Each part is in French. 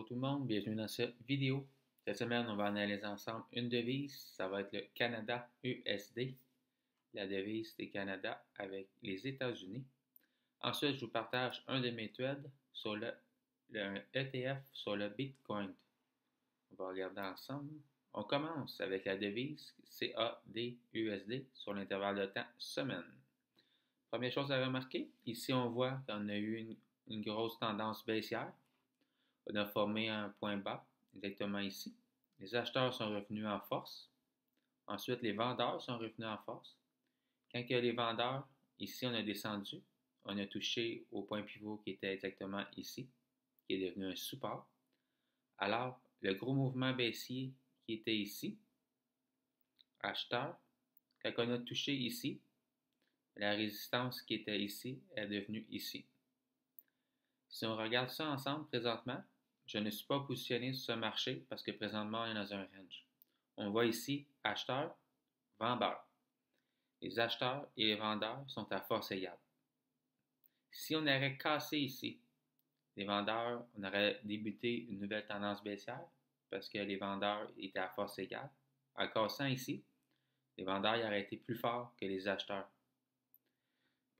Bonjour tout le monde, bienvenue dans cette vidéo. Cette semaine, on va analyser ensemble une devise. Ça va être le Canada USD, la devise des Canada avec les États-Unis. Ensuite, je vous partage un de mes trades sur le ETF sur le Bitcoin. On va regarder ensemble. On commence avec la devise CAD-USD sur l'intervalle de temps semaine. Première chose à remarquer, ici on voit qu'on a eu une grosse tendance baissière. On a formé un point bas, exactement ici. Les acheteurs sont revenus en force. Ensuite, les vendeurs sont revenus en force. Quand il y a les vendeurs, ici, on a descendu. On a touché au point pivot qui était exactement ici, qui est devenu un support. Alors, le gros mouvement baissier qui était ici, acheteur, quand on a touché ici, la résistance qui était ici est devenue ici. Si on regarde ça ensemble présentement, je ne suis pas positionné sur ce marché parce que présentement, on est dans un range. On voit ici acheteur, vendeur. Les acheteurs et les vendeurs sont à force égale. Si on aurait cassé ici, les vendeurs, on aurait débuté une nouvelle tendance baissière parce que les vendeurs étaient à force égale. En cassant ici, les vendeurs auraient été plus forts que les acheteurs.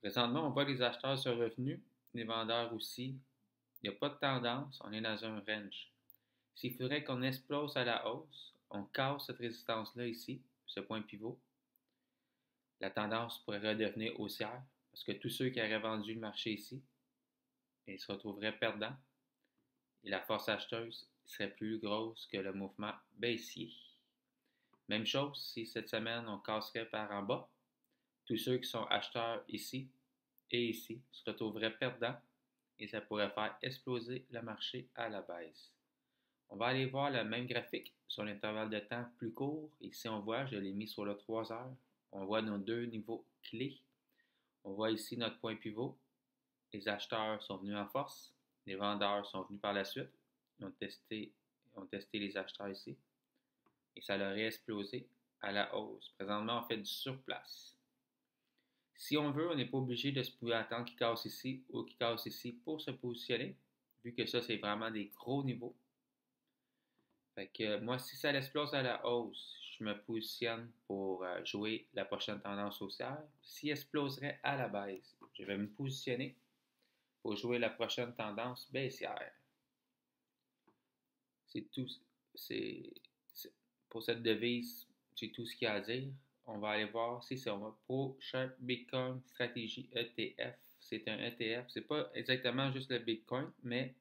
Présentement, on voit que les acheteurs sont revenus, les vendeurs aussi. Il n'y a pas de tendance, on est dans un range. S'il faudrait qu'on explose à la hausse, on casse cette résistance-là ici, ce point pivot, la tendance pourrait redevenir haussière parce que tous ceux qui auraient vendu le marché ici, ils se retrouveraient perdants et la force acheteuse serait plus grosse que le mouvement baissier. Même chose si cette semaine on casserait par en bas, tous ceux qui sont acheteurs ici et ici se retrouveraient perdants et ça pourrait faire exploser le marché à la baisse. On va aller voir le même graphique sur l'intervalle de temps plus court. Ici, on voit, je l'ai mis sur le 3 heures. On voit nos deux niveaux clés. On voit ici notre point pivot. Les acheteurs sont venus en force. Les vendeurs sont venus par la suite. Ils ont testé les acheteurs ici. Et ça leur a explosé à la hausse. Présentement, on fait du surplace. Si on veut, on n'est pas obligé de se pouvoir attendre qu'il casse ici ou qu'il casse ici pour se positionner, vu que ça, c'est vraiment des gros niveaux. Fait que moi, si ça explose à la hausse, je me positionne pour jouer la prochaine tendance haussière. S'il exploserait à la baisse, je vais me positionner pour jouer la prochaine tendance baissière. C'est tout. Pour cette devise, c'est tout ce qu'il y a à dire. On va aller voir si c'est Pro Sharp Bitcoin Stratégie ETF. C'est un ETF. C'est pas exactement juste le Bitcoin, mais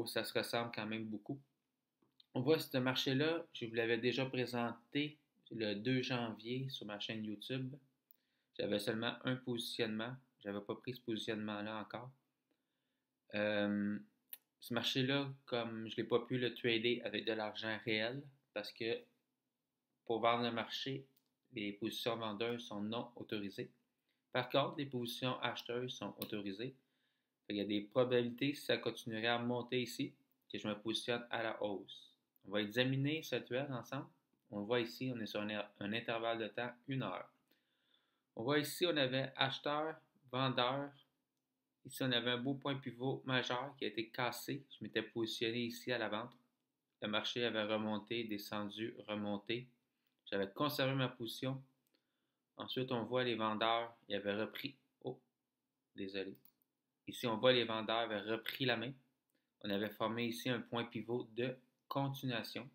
ça se ressemble quand même beaucoup. On voit ce marché-là, je vous l'avais déjà présenté le 2 janvier sur ma chaîne YouTube. J'avais seulement un positionnement. Je n'avais pas pris ce positionnement-là encore. Ce marché-là, comme je n'ai pas pu le trader avec de l'argent réel, parce que pour vendre le marché, les positions vendeuses sont non autorisées. Par contre, les positions acheteuses sont autorisées. Il y a des probabilités, si ça continuerait à monter ici, que je me positionne à la hausse. On va examiner cette trade ensemble. On voit ici, on est sur un intervalle de temps 1 heure. On voit ici, on avait acheteur, vendeur. Ici, on avait un beau point pivot majeur qui a été cassé. Je m'étais positionné ici à la vente. Le marché avait remonté, descendu, remonté. J'avais conservé ma position. Ensuite, on voit les vendeurs, ils avaient repris. Oh, désolé. Ici, on voit les vendeurs avaient repris la main. On avait formé ici un point pivot de continuation.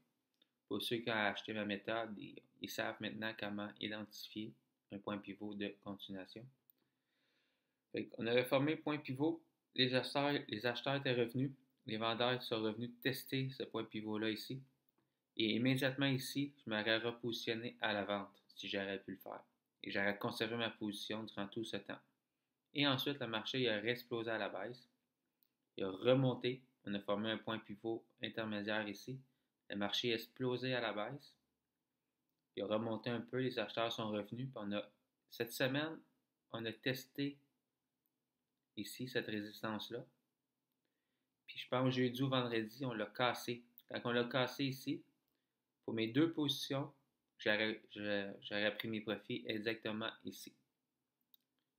Pour ceux qui ont acheté ma méthode, ils savent maintenant comment identifier un point pivot de continuation. On avait formé point pivot, les acheteurs étaient revenus, les vendeurs sont revenus tester ce point pivot-là ici. Et immédiatement ici, je m'aurais repositionné à la vente si j'aurais pu le faire. Et j'aurais conservé ma position durant tout ce temps. Et ensuite, le marché il a explosé à la baisse. Il a remonté. On a formé un point pivot intermédiaire ici. Le marché a explosé à la baisse. Il a remonté un peu. Les acheteurs sont revenus. Puis cette semaine, on a testé ici cette résistance-là. Puis je pense jeudi ou vendredi, on l'a cassé. Quand on l'a cassé ici, pour mes deux positions, j'aurais pris mes profits exactement ici.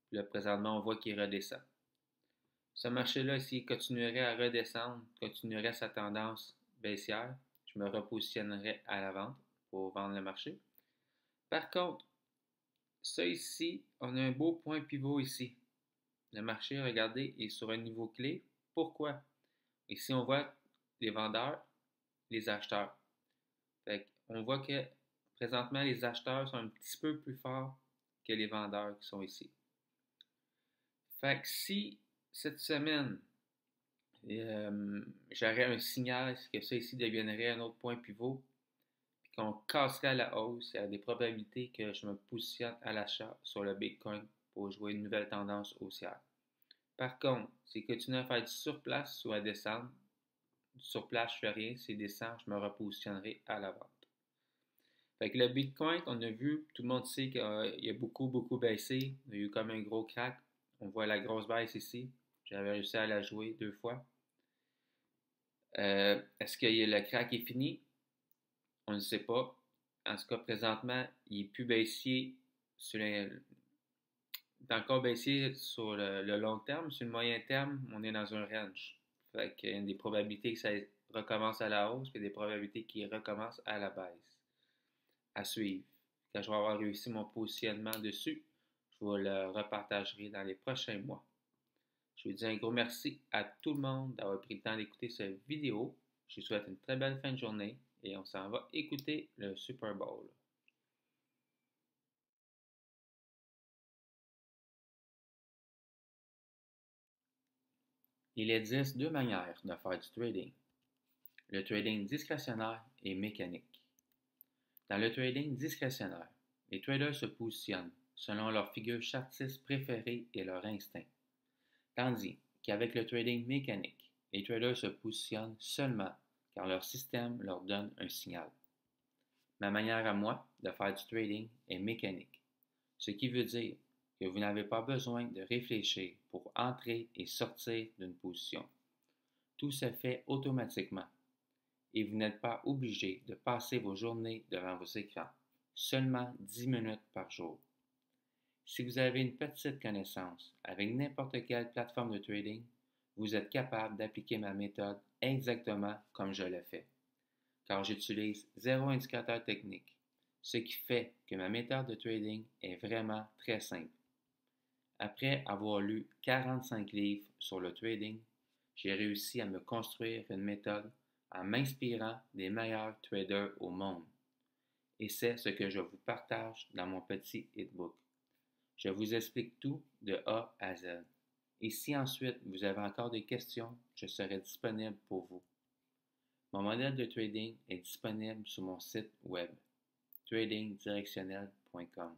Puis là, présentement, on voit qu'il redescend. Ce marché-là, s'il continuerait à redescendre, continuerait sa tendance baissière, je me repositionnerais à la vente pour vendre le marché. Par contre, ça ici, on a un beau point pivot ici. Le marché, regardez, est sur un niveau clé. Pourquoi? Ici, on voit les vendeurs, les acheteurs. On voit que présentement, les acheteurs sont un petit peu plus forts que les vendeurs qui sont ici. Fait que si cette semaine, j'aurais un signal que ça ici deviendrait un autre point pivot, puis qu'on casserait à la hausse, il y a des probabilités que je me positionne à l'achat sur le Bitcoin pour jouer une nouvelle tendance haussière. Par contre, s'il continue à faire du surplace ou à descendre, du surplace, je fais rien. S'il descend, je me repositionnerai à la vente. Fait que le Bitcoin, on a vu, tout le monde sait qu'il a beaucoup baissé. Il y a eu comme un gros crack. On voit la grosse baisse ici. J'avais réussi à la jouer 2 fois. Est-ce que le crack est fini? On ne sait pas. En tout cas, présentement, il est plus baissier il est encore baissier sur le long terme. Sur le moyen terme, on est dans un range. Fait qu'il y a des probabilités que ça recommence à la hausse, et des probabilités qu'il recommence à la baisse. À suivre. Quand je vais avoir réussi mon positionnement dessus, je vous le repartagerai dans les prochains mois. Je vous dis un gros merci à tout le monde d'avoir pris le temps d'écouter cette vidéo. Je vous souhaite une très belle fin de journée et on s'en va écouter le Super Bowl. Il existe 2 manières de faire du trading. Le trading discrétionnaire et mécanique. Dans le trading discrétionnaire, les traders se positionnent selon leur figure chartiste préférée et leur instinct. Tandis qu'avec le trading mécanique, les traders se positionnent seulement car leur système leur donne un signal. Ma manière à moi de faire du trading est mécanique, ce qui veut dire que vous n'avez pas besoin de réfléchir pour entrer et sortir d'une position. Tout se fait automatiquement et vous n'êtes pas obligé de passer vos journées devant vos écrans, seulement 10 minutes par jour. Si vous avez une petite connaissance avec n'importe quelle plateforme de trading, vous êtes capable d'appliquer ma méthode exactement comme je le fais, car j'utilise 0 indicateur technique, ce qui fait que ma méthode de trading est vraiment très simple. Après avoir lu 45 livres sur le trading, j'ai réussi à me construire une méthode en m'inspirant des meilleurs traders au monde. Et c'est ce que je vous partage dans mon petit e-book. Je vous explique tout de A à Z. Et si ensuite vous avez encore des questions, je serai disponible pour vous. Mon modèle de trading est disponible sur mon site web tradingdirectionnel.com.